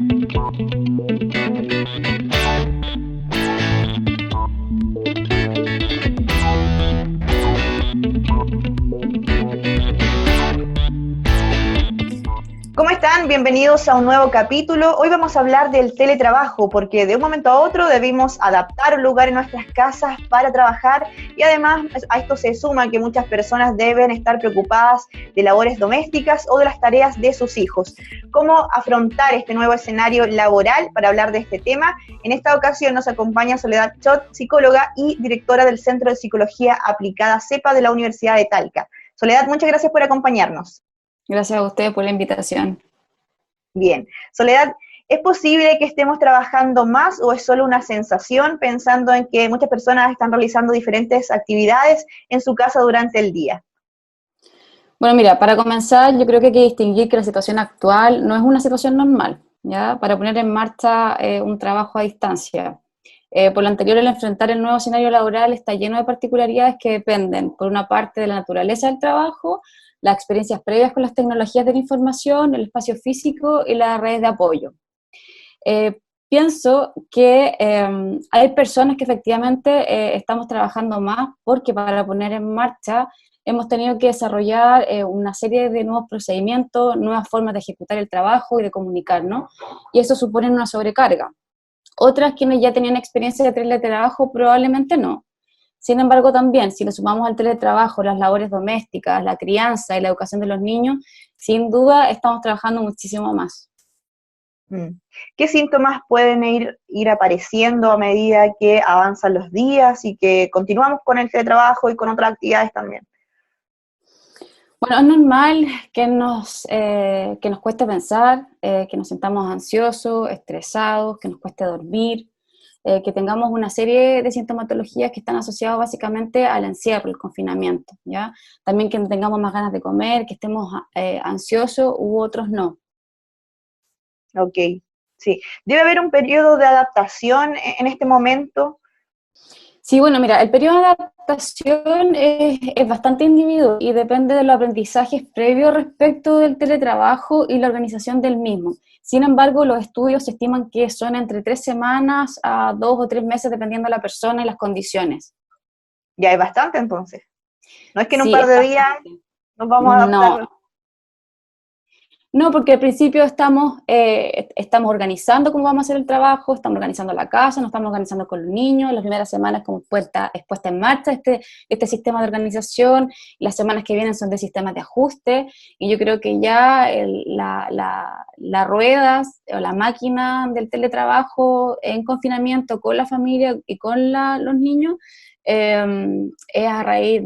¿Cómo están? Bienvenidos a un nuevo capítulo. Hoy vamos a hablar del teletrabajo, porque de un momento a otro debimos adaptar un lugar en nuestras casas para trabajar y además a esto se suma que muchas personas deben estar preocupadas de labores domésticas o de las tareas de sus hijos. ¿Cómo afrontar este nuevo escenario laboral? Para hablar de este tema, en esta ocasión nos acompaña Soledad Chot, psicóloga y directora del Centro de Psicología Aplicada CEPA de la Universidad de Talca. Soledad, muchas gracias por acompañarnos. Gracias a ustedes por la invitación. Bien. Soledad, ¿es posible que estemos trabajando más o es solo una sensación pensando en que muchas personas están realizando diferentes actividades en su casa durante el día? Bueno, mira, para comenzar, yo creo que hay que distinguir que la situación actual no es una situación normal, ¿ya? Para poner en marcha un trabajo a distancia. Por lo anterior, el enfrentar el nuevo escenario laboral está lleno de particularidades que dependen, por una parte, de la naturaleza del trabajo, las experiencias previas con las tecnologías de la información, el espacio físico y las redes de apoyo. Pienso que hay personas que efectivamente estamos trabajando más porque para poner en marcha hemos tenido que desarrollar una serie de nuevos procedimientos, nuevas formas de ejecutar el trabajo y de comunicarnos, y eso supone una sobrecarga. Otras, quienes ya tenían experiencia de teletrabajo, probablemente no. Sin embargo, también, si le sumamos al teletrabajo las labores domésticas, la crianza y la educación de los niños, sin duda estamos trabajando muchísimo más. ¿Qué síntomas pueden ir apareciendo a medida que avanzan los días y que continuamos con el teletrabajo y con otras actividades también? Bueno, es normal que nos cueste pensar, que nos sintamos ansiosos, estresados, que nos cueste dormir, que tengamos una serie de sintomatologías que están asociadas básicamente al encierro, el confinamiento, ¿ya? También que tengamos más ganas de comer, que estemos ansiosos u otros no. Ok, sí. ¿Debe haber un periodo de adaptación en este momento? Sí, bueno, mira, el periodo de adaptación es bastante individual y depende de los aprendizajes previos respecto del teletrabajo y la organización del mismo. Sin embargo, los estudios estiman que son entre 3 semanas a 2 o 3 meses, dependiendo de la persona y las condiciones. Ya es bastante entonces. No es que en un Sí, par es de días bastante. nos vamos a No, adaptar. no, porque al principio estamos organizando cómo vamos a hacer el trabajo, estamos organizando la casa, nos estamos organizando con los niños, las primeras semanas como es puesta en marcha este sistema de organización, las semanas que vienen son de sistemas de ajuste, y yo creo que ya las ruedas o la máquina del teletrabajo en confinamiento con la familia y con los niños es a raíz,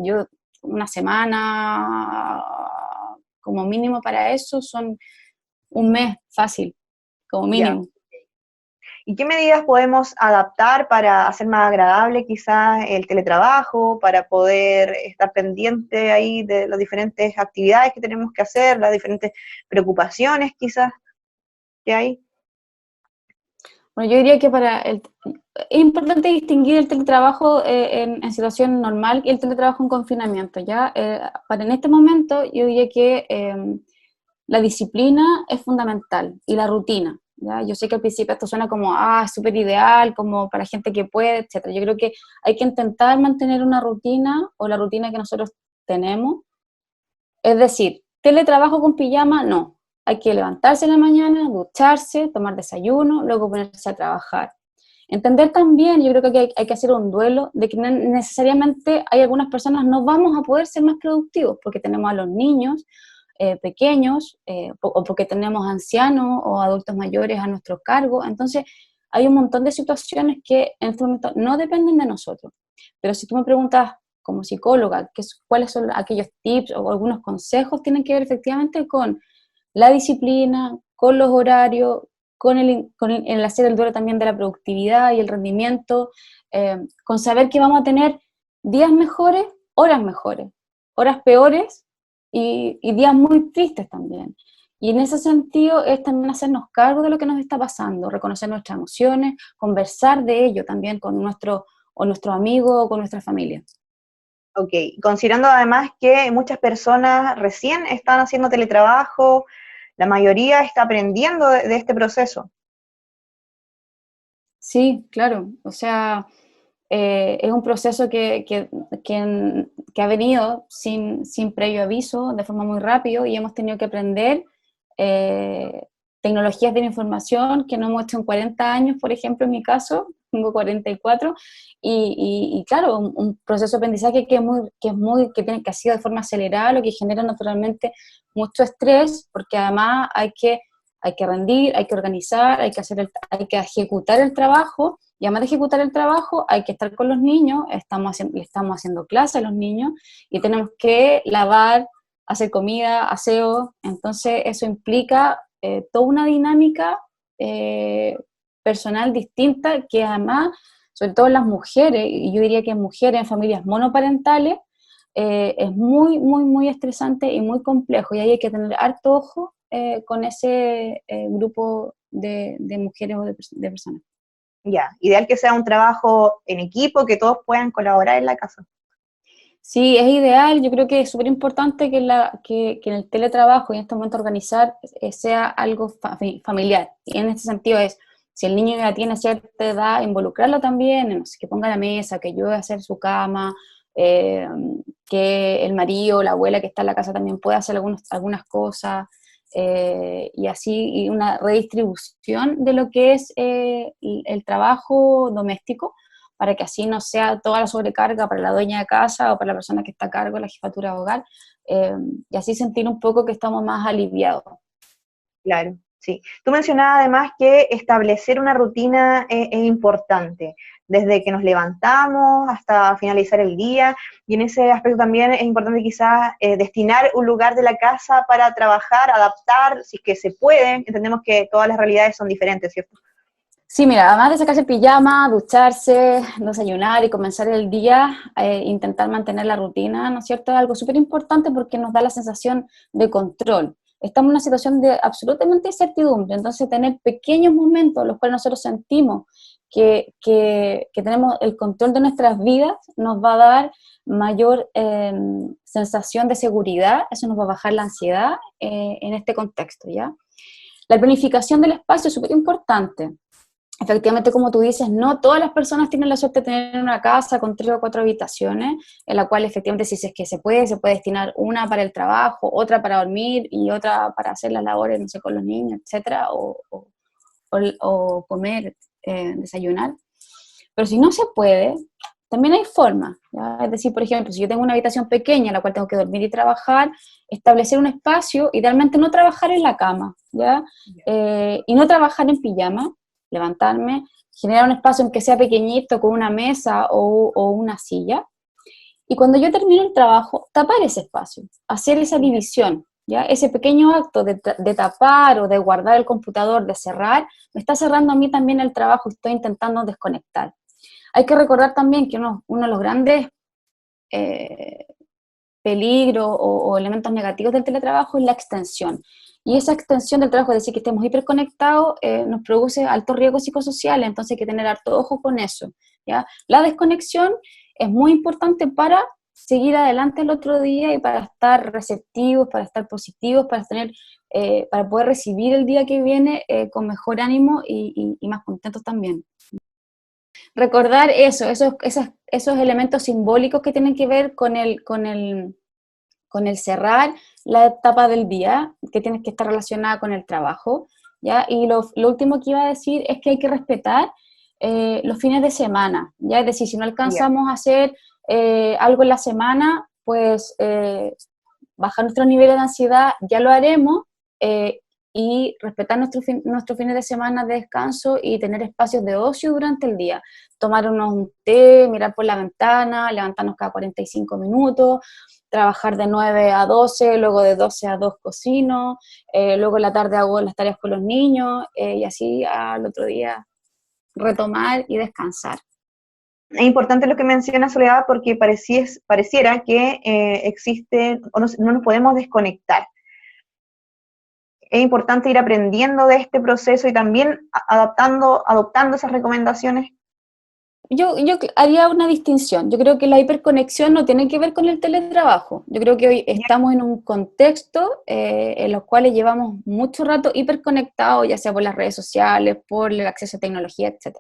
una semana como mínimo para eso son un mes fácil, como Ya. mínimo. ¿Y qué medidas podemos adaptar para hacer más agradable quizás el teletrabajo, para poder estar pendiente ahí de las diferentes actividades que tenemos que hacer, las diferentes preocupaciones quizás que hay? Bueno, yo diría que es importante distinguir el teletrabajo en situación normal y el teletrabajo en confinamiento, ¿ya? En este momento yo diría que la disciplina es fundamental y la rutina, ¿ya? Yo sé que al principio esto suena como, es súper ideal, como para gente que puede, etcétera. Yo creo que hay que intentar mantener una rutina o la rutina que nosotros tenemos. Es decir, teletrabajo con pijama, no. Hay que levantarse en la mañana, ducharse, tomar desayuno, luego ponerse a trabajar. Entender también, yo creo que hay que hacer un duelo de que necesariamente hay algunas personas no vamos a poder ser más productivos porque tenemos a los niños pequeños o porque tenemos ancianos o adultos mayores a nuestro cargo. Entonces, hay un montón de situaciones que en este momento no dependen de nosotros. Pero si tú me preguntas como psicóloga, cuáles son aquellos tips o algunos consejos, tienen que ver efectivamente con la disciplina, con los horarios, el hacer el duelo también de la productividad y el rendimiento, con saber que vamos a tener días mejores, horas peores y días muy tristes también. Y en ese sentido es también hacernos cargo de lo que nos está pasando, reconocer nuestras emociones, conversar de ello también con nuestro amigo o con nuestra familia. Ok, considerando además que muchas personas recién están haciendo teletrabajo, la mayoría está aprendiendo de este proceso. Sí, claro. O sea, es un proceso que ha venido sin previo aviso, de forma muy rápido, y hemos tenido que aprender tecnologías de la información que no hemos hecho en 40 años, por ejemplo, en mi caso, tengo 44, y claro, un proceso de aprendizaje que ha sido de forma acelerada, lo que genera naturalmente mucho estrés, porque además hay que rendir, hay que organizar, hay que ejecutar el trabajo, y además de ejecutar el trabajo, hay que estar con los niños, le estamos haciendo clases a los niños, y tenemos que lavar, hacer comida, aseo, entonces eso implica toda una dinámica eh, personal distinta que además, sobre todo en las mujeres, y yo diría que en mujeres en familias monoparentales, es muy, muy, muy estresante y muy complejo, y ahí hay que tener harto ojo con ese grupo de mujeres o de personas. Ya, ideal que sea un trabajo en equipo, que todos puedan colaborar en la casa. Sí, es ideal. Yo creo que es súper importante que en el teletrabajo y en este momento organizar sea algo familiar. Y en este sentido es, si el niño ya tiene cierta edad, involucrarlo también, no sé, que ponga la mesa, que ayude a hacer su cama, eh, que el marido, la abuela que está en la casa también pueda hacer algunas cosas, y así y una redistribución de lo que es el trabajo doméstico, para que así no sea toda la sobrecarga para la dueña de casa o para la persona que está a cargo de la jefatura de hogar, y así sentir un poco que estamos más aliviados. Claro, sí. Tú mencionabas además que establecer una rutina es importante, desde que nos levantamos hasta finalizar el día, y en ese aspecto también es importante quizás destinar un lugar de la casa para trabajar, adaptar, si es que se puede. Entendemos que todas las realidades son diferentes, ¿cierto? Sí, mira, además de sacarse el pijama, ducharse, desayunar y comenzar el día, intentar mantener la rutina, ¿no es cierto? Es algo súper importante porque nos da la sensación de control. Estamos en una situación de absolutamente incertidumbre, entonces tener pequeños momentos en los cuales nosotros sentimos que tenemos el control de nuestras vidas nos va a dar mayor sensación de seguridad, eso nos va a bajar la ansiedad en este contexto, ¿ya? La planificación del espacio es súper importante. Efectivamente, como tú dices, no todas las personas tienen la suerte de tener una casa con 3 o 4 habitaciones, en la cual efectivamente si es que se puede destinar una para el trabajo, otra para dormir y otra para hacer las labores, no sé, con los niños, etcétera, o comer, desayunar. Pero si no se puede, también hay formas, ¿ya? Es decir, por ejemplo, si yo tengo una habitación pequeña en la cual tengo que dormir y trabajar, establecer un espacio, idealmente no trabajar en la cama, ¿ya? Y no trabajar en pijama, levantarme, generar un espacio en que sea pequeñito, con una mesa o una silla, y cuando yo termino el trabajo, tapar ese espacio, hacer esa división, ¿ya? Ese pequeño acto de tapar o de guardar el computador, de cerrar, me está cerrando a mí también el trabajo, estoy intentando desconectar. Hay que recordar también que uno de los grandes eh, peligros o elementos negativos del teletrabajo es la extensión. Y esa extensión del trabajo, es decir, que estemos hiperconectados, nos produce altos riesgos psicosociales, entonces hay que tener harto ojo con eso, ¿ya? La desconexión es muy importante para seguir adelante el otro día y para estar receptivos, para estar positivos, para poder recibir el día que viene con mejor ánimo y más contentos también. Recordar esos elementos simbólicos que tienen que ver con el cerrar la etapa del día, que tiene que estar relacionada con el trabajo, ¿ya? Y lo último que iba a decir es que hay que respetar los fines de semana, ¿ya? Es decir, si no Ya. alcanzamos a hacer algo en la semana, pues bajar nuestros niveles de ansiedad, ya lo haremos, y respetar nuestros fines de semana de descanso y tener espacios de ocio durante el día. Tomarnos un té, mirar por la ventana, levantarnos cada 45 minutos, trabajar de 9 a 12, luego de 12 a 2 cocino, luego en la tarde hago las tareas con los niños, y así al otro día retomar y descansar. Es importante lo que menciona Soledad porque pareciera que existe, o no nos podemos desconectar. Es importante ir aprendiendo de este proceso y también adoptando esas recomendaciones. Yo haría una distinción. Yo creo que la hiperconexión no tiene que ver con el teletrabajo. Yo creo que hoy estamos en un contexto en los cuales llevamos mucho rato hiperconectados, ya sea por las redes sociales, por el acceso a tecnología, etc.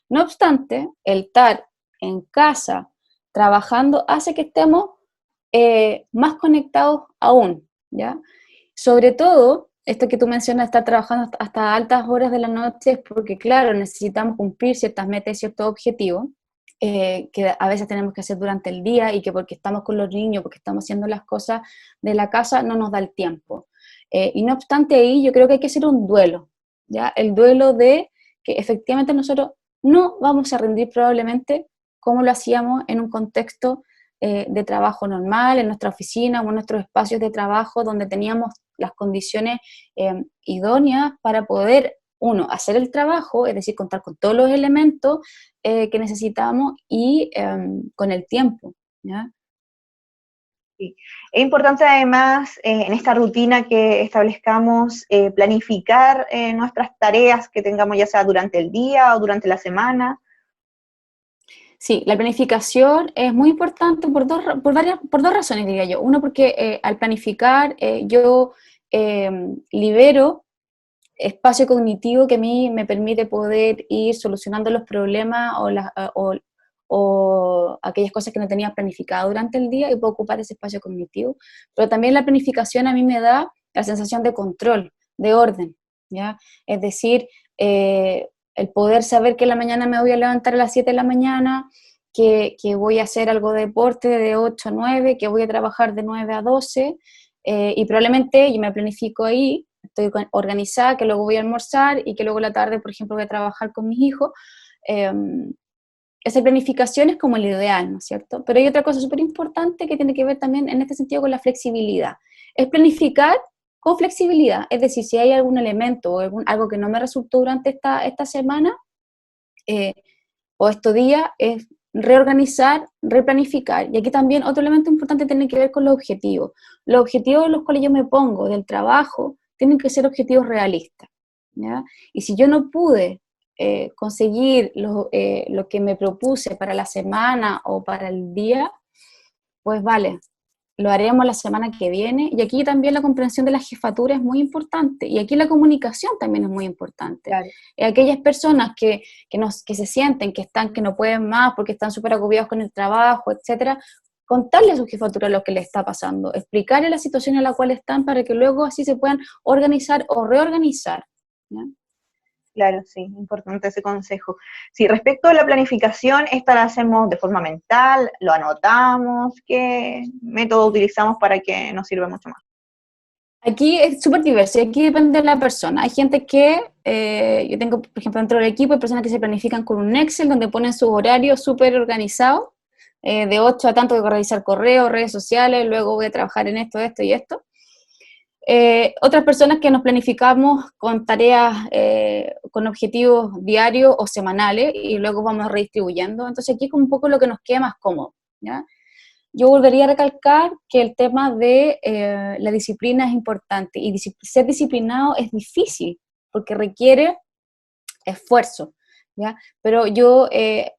No obstante, el estar en casa trabajando hace que estemos más conectados aún, ¿ya? Sobre todo, esto que tú mencionas, estar trabajando hasta altas horas de la noche, es porque, claro, necesitamos cumplir ciertas metas y ciertos objetivos, que a veces tenemos que hacer durante el día y que porque estamos con los niños, porque estamos haciendo las cosas de la casa, no nos da el tiempo. Y no obstante ahí, yo creo que hay que hacer un duelo, ¿ya? El duelo de que efectivamente nosotros no vamos a rendir probablemente como lo hacíamos en un contexto de trabajo normal, en nuestra oficina o en nuestros espacios de trabajo donde teníamos las condiciones idóneas para poder, uno, hacer el trabajo, es decir, contar con todos los elementos que necesitamos y con el tiempo, ¿ya? Sí. Es importante además en esta rutina que establezcamos planificar nuestras tareas que tengamos ya sea durante el día o durante la semana. Sí, la planificación es muy importante por dos razones, diría yo. Uno, porque al planificar yo libero espacio cognitivo que a mí me permite poder ir solucionando los problemas o aquellas cosas que no tenía planificado durante el día y puedo ocupar ese espacio cognitivo. Pero también la planificación a mí me da la sensación de control, de orden, ¿ya? Es decir, el poder saber que en la mañana me voy a levantar a las 7 de la mañana, que voy a hacer algo de deporte de 8 a 9, que voy a trabajar de 9 a 12, y probablemente yo me planifico ahí, estoy organizada, que luego voy a almorzar y que luego en la tarde, por ejemplo, voy a trabajar con mis hijos. Eh, Esa planificación es como el ideal, ¿no es cierto? Pero hay otra cosa súper importante que tiene que ver también en este sentido con la flexibilidad. Es planificar con flexibilidad, es decir, si hay algún elemento o algo que no me resultó durante esta semana eh, o estos días, es reorganizar, replanificar. Y aquí también otro elemento importante tiene que ver con los objetivos. Los objetivos en los cuales yo me pongo del trabajo tienen que ser objetivos realistas, ¿ya? Y si yo no pude conseguir lo que me propuse para la semana o para el día, pues vale, lo haremos la semana que viene. Y aquí también la comprensión de la jefatura es muy importante. Y aquí la comunicación también es muy importante. Claro. Aquellas personas que se sienten que no pueden más porque están súper agobiados con el trabajo, etcétera, contarle a su jefatura lo que les está pasando, explicarle la situación en la cual están para que luego así se puedan organizar o reorganizar, ¿ya? Claro, sí, importante ese consejo. Sí, respecto a la planificación, esta la hacemos de forma mental, lo anotamos, ¿qué método utilizamos para que nos sirva mucho más? Aquí es súper diverso, y aquí depende de la persona. Hay gente que, yo tengo, por ejemplo, dentro del equipo, hay personas que se planifican con un Excel donde ponen sus horarios súper organizados, de 8 a tanto de revisar correos, redes sociales, luego voy a trabajar en esto, esto y esto. Otras personas que nos planificamos con tareas, con objetivos diarios o semanales y luego vamos redistribuyendo. Entonces aquí es un poco lo que nos queda más cómodo, ¿ya? Yo volvería a recalcar que el tema de la disciplina es importante y ser disciplinado es difícil porque requiere esfuerzo, ¿ya? Pero yo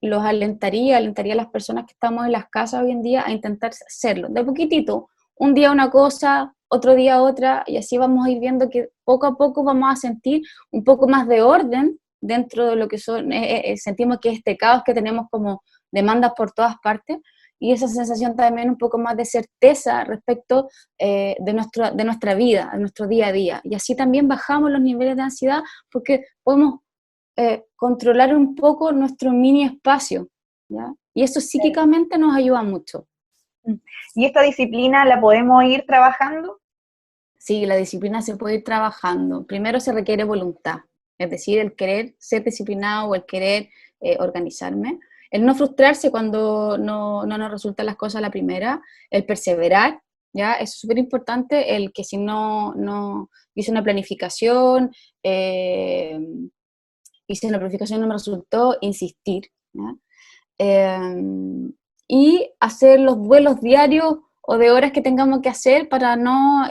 los alentaría a las personas que estamos en las casas hoy en día a intentar hacerlo, de poquitito, un día una cosa, otro día otra, y así vamos a ir viendo que poco a poco vamos a sentir un poco más de orden dentro de lo que son, sentimos que este caos que tenemos como demandas por todas partes, y esa sensación también un poco más de certeza respecto de nuestra vida, de nuestro día a día. Y así también bajamos los niveles de ansiedad porque podemos controlar un poco nuestro mini espacio, ¿ya? Y eso psíquicamente nos ayuda mucho. ¿Y esta disciplina la podemos ir trabajando? Sí, la disciplina se puede ir trabajando. Primero se requiere voluntad, es decir, el querer ser disciplinado o el querer organizarme. El no frustrarse cuando no nos resultan las cosas a la primera, el perseverar, ¿ya? Eso es súper importante, el que si no hice una planificación, hice una planificación no me resultó, insistir, ¿ya? Y hacer los vuelos diarios o de horas que tengamos que hacer para no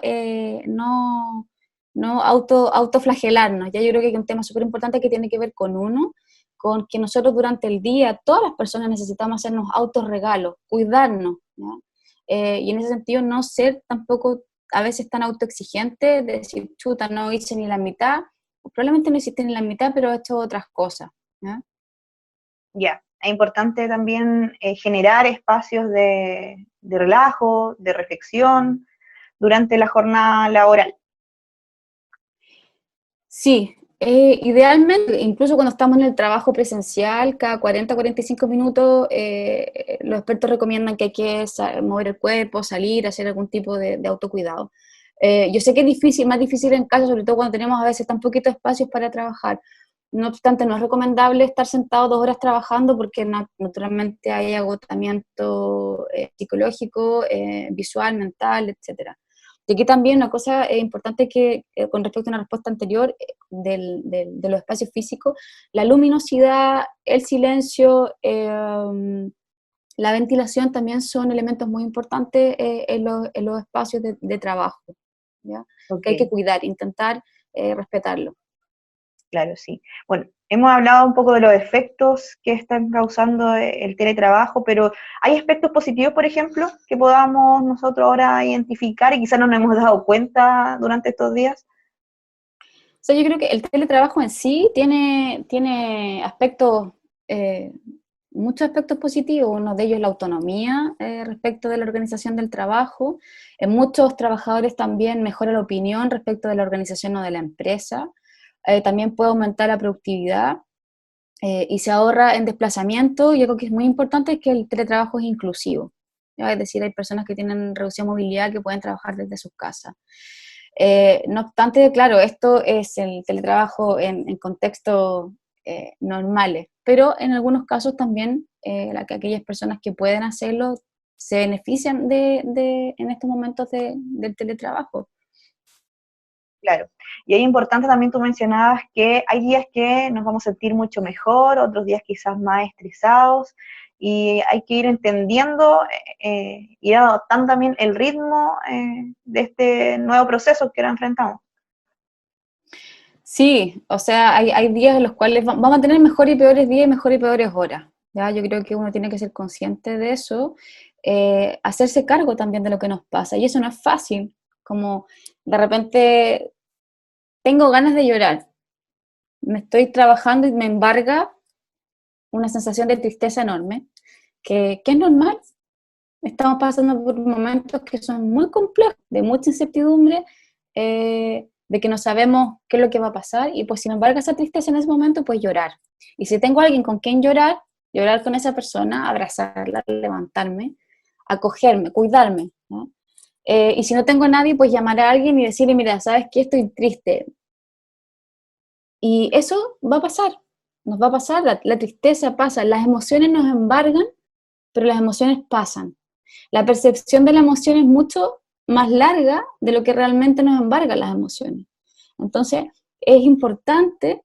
autoflagelarnos. Ya yo creo que hay un tema súper importante que tiene que ver con uno, con que nosotros durante el día, todas las personas necesitamos hacernos autorregalos, cuidarnos, ¿ya? Y en ese sentido no ser tampoco a veces tan autoexigente, de decir, chuta, no hice ni la mitad, probablemente no hiciste ni la mitad, pero he hecho otras cosas, ¿ya? Ya, es importante también generar espacios de relajo, de reflexión durante la jornada laboral. Sí, idealmente, incluso cuando estamos en el trabajo presencial, cada 40-45 minutos, los expertos recomiendan que hay que mover el cuerpo, salir, hacer algún tipo de autocuidado. Yo sé que es difícil, más difícil en casa, sobre todo cuando tenemos a veces tan poquitos espacios para trabajar. No obstante, no es recomendable estar sentado 2 horas trabajando porque naturalmente hay agotamiento psicológico, visual, mental, etcétera. Y aquí también una cosa importante que, con respecto a una respuesta anterior, de los espacios físicos, la luminosidad, el silencio, la ventilación también son elementos muy importantes en los espacios de trabajo, ¿ya? Ok, Que hay que cuidar, intentar respetarlo. claro, sí. Bueno, hemos hablado un poco de los efectos que están causando el teletrabajo, pero ¿hay aspectos positivos, por ejemplo, que podamos nosotros ahora identificar y quizás no nos hemos dado cuenta durante estos días? O sea, yo creo que el teletrabajo en sí tiene aspectos, eh, muchos aspectos positivos. Uno de ellos es la autonomía respecto de la organización del trabajo. En muchos trabajadores también mejora la opinión respecto de la organización o de la empresa. También puede aumentar la productividad y se ahorra en desplazamiento. Y algo que es muy importante es que el teletrabajo es inclusivo, ¿ya? Es decir, hay personas que tienen reducida movilidad que pueden trabajar desde sus casas. No obstante, claro, esto es el teletrabajo en contextos normales, pero en algunos casos también aquellas personas que pueden hacerlo se benefician en estos momentos del teletrabajo. Claro. Y es importante también, tú mencionabas que hay días que nos vamos a sentir mucho mejor, otros días quizás más estresados, y hay que ir entendiendo, ir adaptando también el ritmo de este nuevo proceso que ahora enfrentamos. Sí, o sea, hay días en los cuales vamos a tener mejores y peores días y mejores y peores horas. ¿Ya? Yo creo que uno tiene que ser consciente de eso, hacerse cargo también de lo que nos pasa. Y eso no es fácil, como de repente tengo ganas de llorar, me estoy trabajando y me embarga una sensación de tristeza enorme, que es normal. Estamos pasando por momentos que son muy complejos, de mucha incertidumbre, de que no sabemos qué es lo que va a pasar, y pues sin embargo esa tristeza en ese momento, pues llorar. Y si tengo alguien con quien llorar, llorar con esa persona, abrazarla, levantarme, acogerme, cuidarme, ¿no? Y si no tengo a nadie, pues llamar a alguien y decirle, mira, ¿sabes qué? Estoy triste. Y eso va a pasar, nos va a pasar, la tristeza pasa, las emociones nos embargan, pero las emociones pasan. La percepción de la emoción es mucho más larga de lo que realmente nos embargan las emociones. Entonces, es importante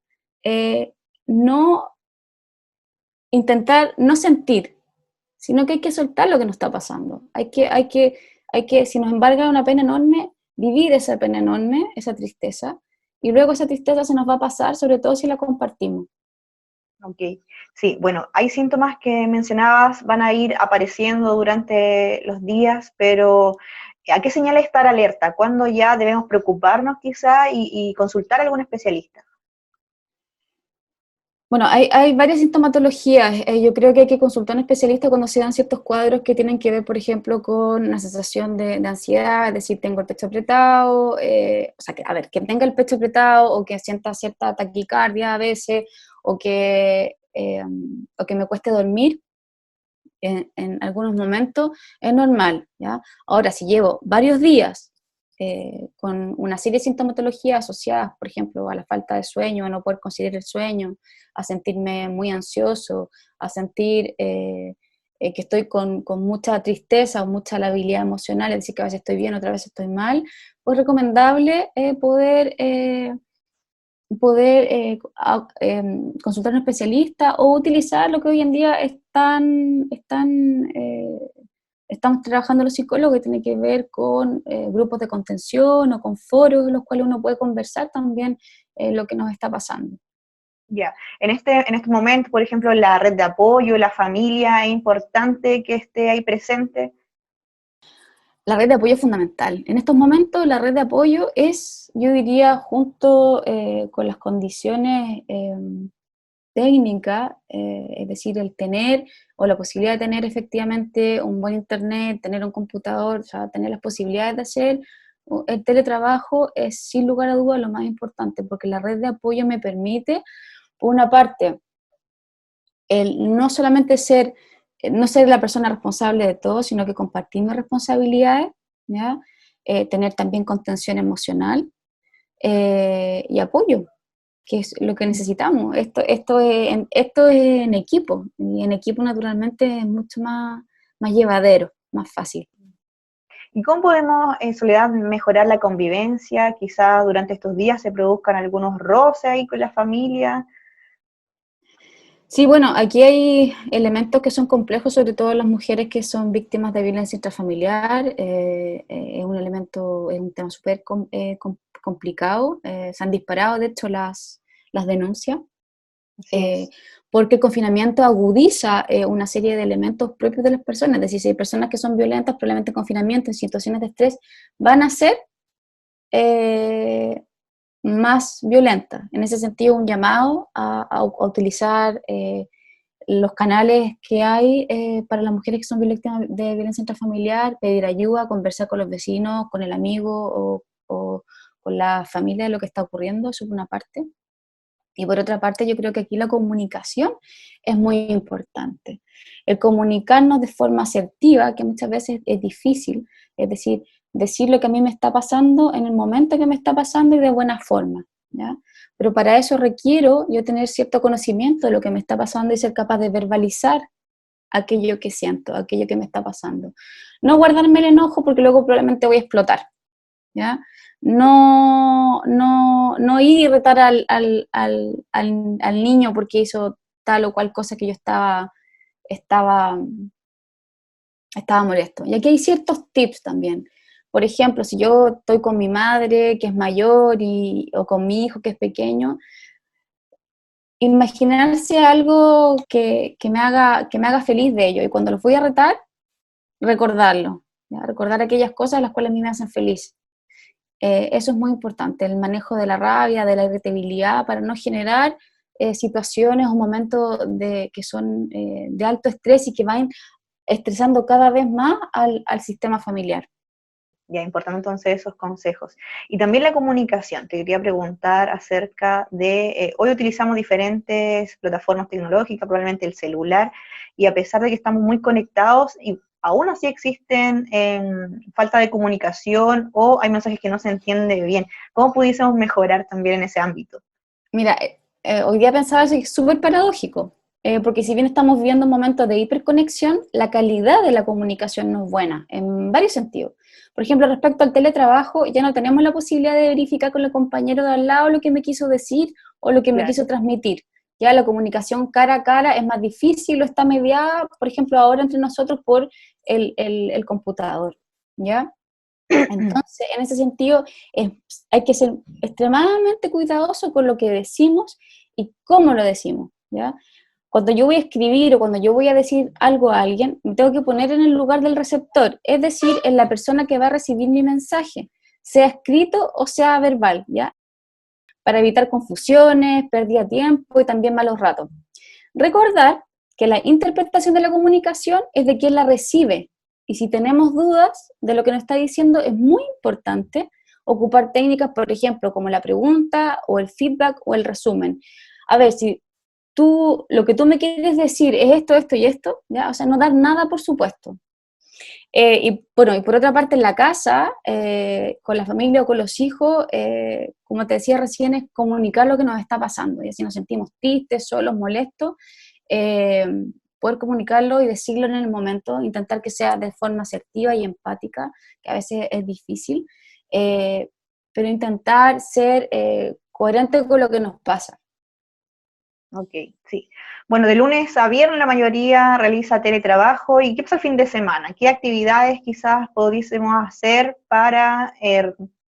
no intentar no sentir, sino que hay que soltar lo que nos está pasando. Si nos embarga una pena enorme, vivir esa pena enorme, esa tristeza, y luego esa tristeza se nos va a pasar, sobre todo si la compartimos. Ok, sí, bueno, hay síntomas que mencionabas, van a ir apareciendo durante los días, pero ¿a qué señala estar alerta? ¿Cuándo ya debemos preocuparnos quizá y consultar a algún especialista? Bueno, hay varias sintomatologías. Yo creo que hay que consultar a un especialista cuando se dan ciertos cuadros que tienen que ver, por ejemplo, con una sensación de ansiedad, es decir, tengo el pecho apretado, o sea, a ver, que tenga el pecho apretado o que sienta cierta taquicardia a veces, o que me cueste dormir en algunos momentos, es normal, ¿ya? Ahora, si llevo varios días con una serie de sintomatologías asociadas, por ejemplo, a la falta de sueño, a no poder conciliar el sueño, a sentirme muy ansioso, a sentir que estoy con mucha tristeza o mucha labilidad emocional, es decir, que a veces estoy bien, otras veces estoy mal, pues es recomendable consultar a un especialista o utilizar lo que hoy en día estamos trabajando los psicólogos, que tiene que ver con grupos de contención o con foros en los cuales uno puede conversar también lo que nos está pasando. Ya, en este momento, por ejemplo, la red de apoyo, la familia, es importante que esté ahí presente. La red de apoyo es fundamental. En estos momentos la red de apoyo es, yo diría, junto con las condiciones técnica, es decir, el tener o la posibilidad de tener efectivamente un buen internet, tener un computador, o sea, tener las posibilidades de hacer el teletrabajo es sin lugar a dudas lo más importante, porque la red de apoyo me permite, por una parte, el no solamente no ser la persona responsable de todo, sino que compartir mis responsabilidades, ¿ya? Tener también contención emocional y apoyo, que es lo que necesitamos. Esto es en equipo, y en equipo naturalmente es mucho más llevadero, más fácil. ¿Y cómo podemos, en Soledad, mejorar la convivencia? Quizás durante estos días se produzcan algunos roces ahí con la familia. Sí, bueno, aquí hay elementos que son complejos, sobre todo las mujeres que son víctimas de violencia intrafamiliar. Es un elemento, es un tema súper complicado. Se han disparado, de hecho, las denuncias, Así es. porque el confinamiento agudiza una serie de elementos propios de las personas. Es decir, si hay personas que son violentas, probablemente el confinamiento en situaciones de estrés van a ser eh, más violentas. En ese sentido, un llamado a utilizar los canales que hay para las mujeres que son víctimas de violencia intrafamiliar, pedir ayuda, conversar con los vecinos, con el amigo o con la familia de lo que está ocurriendo, eso por una parte. Y por otra parte, yo creo que aquí la comunicación es muy importante. El comunicarnos de forma asertiva, que muchas veces es difícil, es decir lo que a mí me está pasando en el momento que me está pasando y de buena forma, ¿ya? Pero para eso requiero yo tener cierto conocimiento de lo que me está pasando y ser capaz de verbalizar aquello que siento, aquello que me está pasando. No guardarme el enojo porque luego probablemente voy a explotar, ¿ya? No ir y retar al niño porque hizo tal o cual cosa que yo estaba, estaba molesto. Y aquí hay ciertos tips también. Por ejemplo, si yo estoy con mi madre, que es mayor, o con mi hijo, que es pequeño, imaginarse algo que me haga feliz de ello. Y cuando los voy a retar, recordarlo. ¿Ya? Recordar aquellas cosas las cuales a mí me hacen feliz. Eso es muy importante, el manejo de la rabia, de la irritabilidad, para no generar situaciones o momentos que son de alto estrés y que van estresando cada vez más al sistema familiar. Ya, importante entonces esos consejos. Y también la comunicación. Te quería preguntar acerca de, hoy utilizamos diferentes plataformas tecnológicas, probablemente el celular, y a pesar de que estamos muy conectados, y aún así existen falta de comunicación o hay mensajes que no se entienden bien. ¿Cómo pudiésemos mejorar también en ese ámbito? Mira, hoy día pensaba que es súper paradójico, porque si bien estamos viviendo un momento de hiperconexión, la calidad de la comunicación no es buena, en varios sentidos. Por ejemplo, respecto al teletrabajo, ya no tenemos la posibilidad de verificar con el compañero de al lado lo que me quiso decir o lo que me Claro. quiso transmitir. Ya la comunicación cara a cara es más difícil o está mediada, por ejemplo, ahora entre nosotros por el computador, ¿ya? Entonces, en ese sentido, hay que ser extremadamente cuidadoso con lo que decimos y cómo lo decimos, ¿ya? Cuando yo voy a escribir o cuando yo voy a decir algo a alguien, me tengo que poner en el lugar del receptor, es decir, en la persona que va a recibir mi mensaje, sea escrito o sea verbal, ¿ya? Para evitar confusiones, pérdida de tiempo y también malos ratos. Recordar que la interpretación de la comunicación es de quien la recibe, y si tenemos dudas de lo que nos está diciendo, es muy importante ocupar técnicas, por ejemplo, como la pregunta o el feedback o el resumen. A ver, si lo que tú me quieres decir es esto, esto y esto, ¿ya? O sea, no dar nada por supuesto. Y bueno, y por otra parte en la casa, con la familia o con los hijos, como te decía recién, es comunicar lo que nos está pasando. Y si nos sentimos tristes, solos, molestos, eh, poder comunicarlo y decirlo en el momento, intentar que sea de forma asertiva y empática, que a veces es difícil, eh, pero intentar ser coherente con lo que nos pasa. Ok, sí. Bueno, de lunes a viernes la mayoría realiza teletrabajo. ¿Y qué pasa el fin de semana? ¿Qué actividades quizás pudiésemos hacer para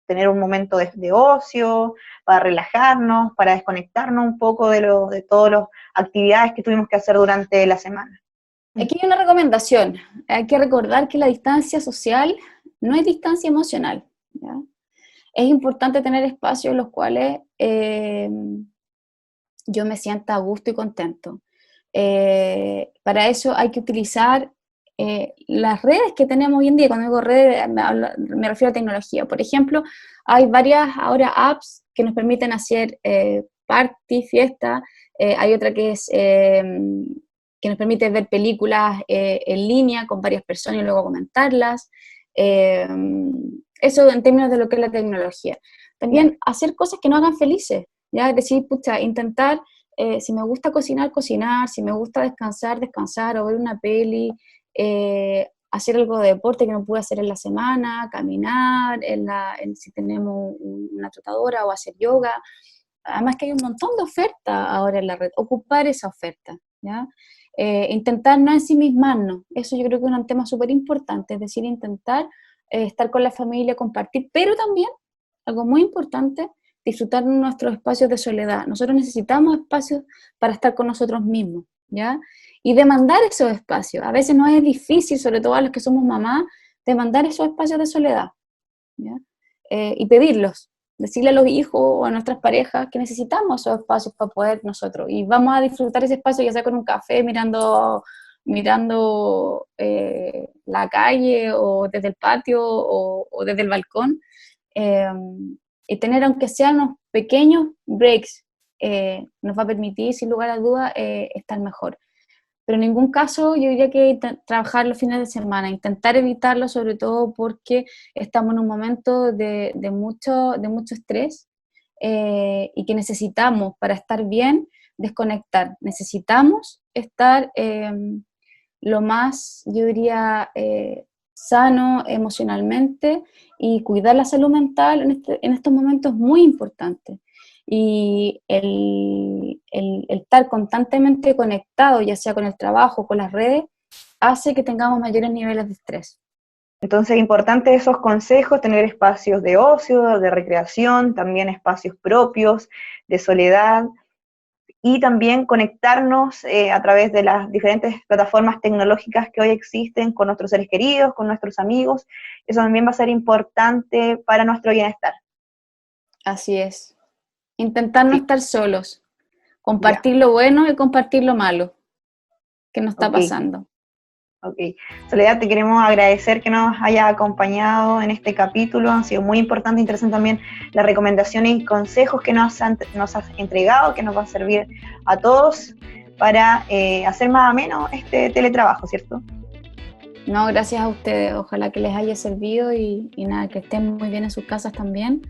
tener un momento de ocio, para relajarnos, para desconectarnos un poco de todas las actividades que tuvimos que hacer durante la semana? Aquí hay una recomendación. Hay que recordar que la distancia social no es distancia emocional, ¿ya? Es importante tener espacios en los cuales yo me sienta a gusto y contento. Para eso hay que utilizar las redes que tenemos hoy en día. Cuando digo redes me refiero a tecnología. Por ejemplo, hay varias ahora apps que nos permiten hacer party, fiesta. Hay otra que es que nos permite ver películas en línea con varias personas y luego comentarlas. Eso en términos de lo que es la tecnología. También hacer cosas que nos hagan felices, ¿ya? Es decir, pucha, intentar, si me gusta cocinar, cocinar, si me gusta descansar, descansar, o ver una peli, hacer algo de deporte que no pude hacer en la semana, caminar, si tenemos una trotadora, o hacer yoga. Además que hay un montón de ofertas ahora en la red, ocupar esa oferta, ¿ya? Intentar no ensimismarnos, eso yo creo que es un tema súper importante, es decir, intentar estar con la familia, compartir, pero también, algo muy importante, disfrutar nuestros espacios de soledad. Nosotros necesitamos espacios para estar con nosotros mismos, ¿ya? Y demandar esos espacios. A veces nos es difícil, sobre todo a los que somos mamás, demandar esos espacios de soledad, ¿ya? Y pedirlos, decirle a los hijos o a nuestras parejas que necesitamos esos espacios para poder nosotros. Y vamos a disfrutar ese espacio ya sea con un café, mirando la calle o desde el patio o desde el balcón, y tener aunque sean unos pequeños breaks, nos va a permitir sin lugar a dudas estar mejor. Pero en ningún caso yo diría que trabajar los fines de semana, intentar evitarlo, sobre todo porque estamos en un momento de mucho estrés, y que necesitamos, para estar bien, desconectar. Necesitamos estar lo más, yo diría, sano emocionalmente, y cuidar la salud mental en estos momentos es muy importante. Y el estar constantemente conectado, ya sea con el trabajo, con las redes, hace que tengamos mayores niveles de estrés. Entonces, importante esos consejos, tener espacios de ocio, de recreación, también espacios propios, de soledad, y también conectarnos a través de las diferentes plataformas tecnológicas que hoy existen con nuestros seres queridos, con nuestros amigos. Eso también va a ser importante para nuestro bienestar. Así es. Intentar no estar solos, compartir Ya. lo bueno y compartir lo malo que nos está pasando. Ok. Soledad, te queremos agradecer que nos hayas acompañado en este capítulo. Han sido muy importantes, interesantes también las recomendaciones y consejos que nos has entregado, que nos va a servir a todos para hacer más ameno este teletrabajo, ¿cierto? No, gracias a ustedes. Ojalá que les haya servido y nada, que estén muy bien en sus casas también,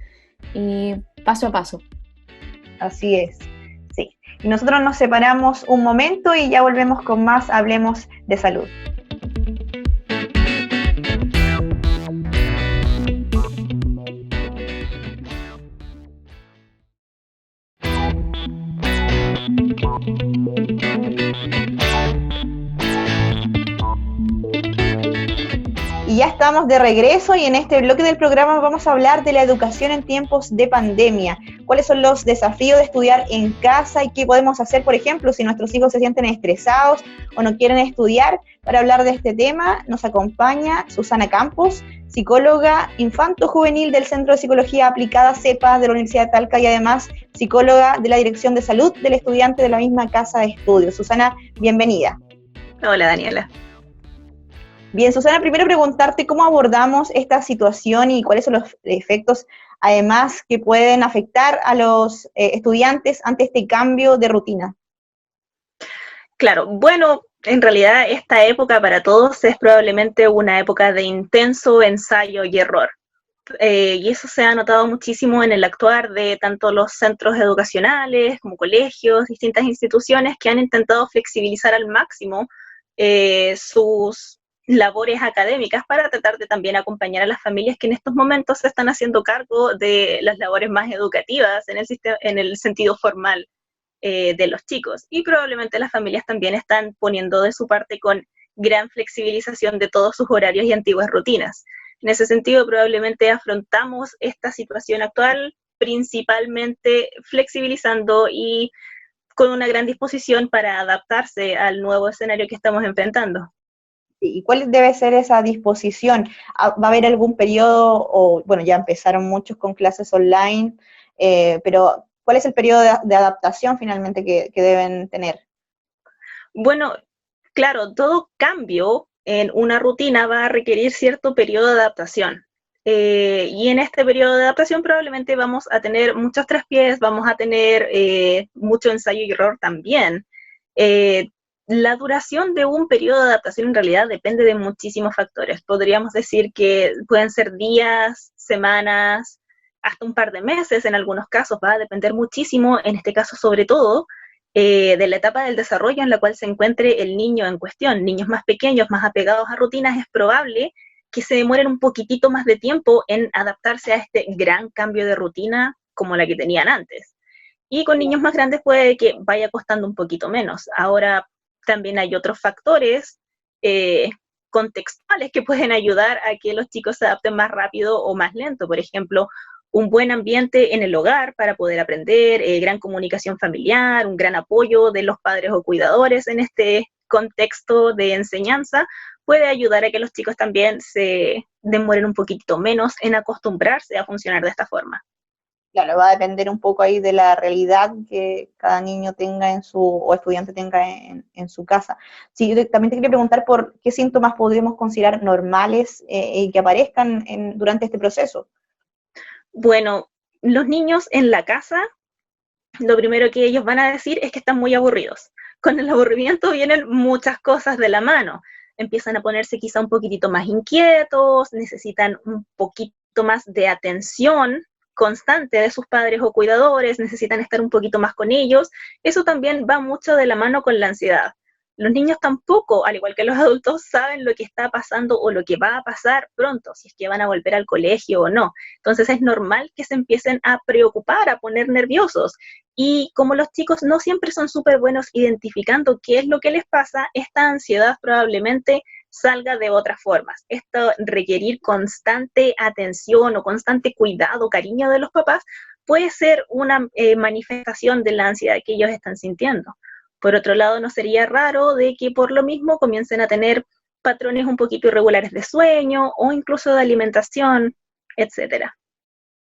y paso a paso. Así es, sí. Y nosotros nos separamos un momento y ya volvemos con más Hablemos de Salud. Y ya estamos de regreso, y en este bloque del programa vamos a hablar de la educación en tiempos de pandemia. ¿Cuáles son los desafíos de estudiar en casa y qué podemos hacer, por ejemplo, si nuestros hijos se sienten estresados o no quieren estudiar? Para hablar de este tema nos acompaña Susana Campos, psicóloga infanto-juvenil del Centro de Psicología Aplicada CEPA de la Universidad de Talca, y además psicóloga de la Dirección de Salud del estudiante de la misma casa de estudios. Susana, bienvenida. Hola, Daniela. Bien, Susana, primero preguntarte cómo abordamos esta situación y cuáles son los efectos, además, que pueden afectar a los estudiantes ante este cambio de rutina. Claro, bueno, en realidad esta época para todos es probablemente una época de intenso ensayo y error. Y eso se ha notado muchísimo en el actuar de tanto los centros educacionales como colegios, distintas instituciones que han intentado flexibilizar al máximo sus labores académicas para tratar de también acompañar a las familias que en estos momentos se están haciendo cargo de las labores más educativas en el sentido formal de los chicos. Y probablemente las familias también están poniendo de su parte con gran flexibilización de todos sus horarios y antiguas rutinas. En ese sentido, probablemente afrontamos esta situación actual principalmente flexibilizando y con una gran disposición para adaptarse al nuevo escenario que estamos enfrentando. ¿Y cuál debe ser esa disposición? ¿Va a haber algún periodo, o bueno, ya empezaron muchos con clases online, pero ¿Cuál es el periodo de adaptación finalmente que deben tener? Bueno, claro, todo cambio en una rutina va a requerir cierto periodo de adaptación. Y en este periodo de adaptación probablemente vamos a tener muchos traspiés, vamos a tener mucho ensayo y error también. La duración de un periodo de adaptación en realidad depende de muchísimos factores. Podríamos decir que pueden ser días, semanas, hasta un par de meses en algunos casos. Va a depender muchísimo, en este caso sobre todo, de la etapa del desarrollo en la cual se encuentre el niño en cuestión. Niños más pequeños, más apegados a rutinas, es probable que se demoren un poquitito más de tiempo en adaptarse a este gran cambio de rutina como la que tenían antes. Y con niños más grandes puede que vaya costando un poquito menos. Ahora también hay otros factores contextuales que pueden ayudar a que los chicos se adapten más rápido o más lento. Por ejemplo, un buen ambiente en el hogar para poder aprender, gran comunicación familiar, un gran apoyo de los padres o cuidadores en este contexto de enseñanza, puede ayudar a que los chicos también se demoren un poquito menos en acostumbrarse a funcionar de esta forma. Claro, va a depender un poco ahí de la realidad que cada niño tenga o estudiante tenga en su casa. Sí, yo también te quería preguntar por qué síntomas podríamos considerar normales y que aparezcan durante este proceso. Bueno, los niños en la casa, lo primero que ellos van a decir es que están muy aburridos. Con el aburrimiento vienen muchas cosas de la mano. Empiezan a ponerse quizá un poquitito más inquietos, necesitan un poquito más de atención constante de sus padres o cuidadores, necesitan estar un poquito más con ellos. Eso también va mucho de la mano con la ansiedad. Los niños tampoco, al igual que los adultos, saben lo que está pasando o lo que va a pasar pronto, si es que van a volver al colegio o no. Entonces es normal que se empiecen a preocupar, a poner nerviosos. Y como los chicos no siempre son súper buenos identificando qué es lo que les pasa, esta ansiedad probablemente salga de otras formas. Esto requerir constante atención o constante cuidado, cariño de los papás, puede ser una manifestación de la ansiedad que ellos están sintiendo. Por otro lado, no sería raro de que por lo mismo comiencen a tener patrones un poquito irregulares de sueño o incluso de alimentación, etcétera.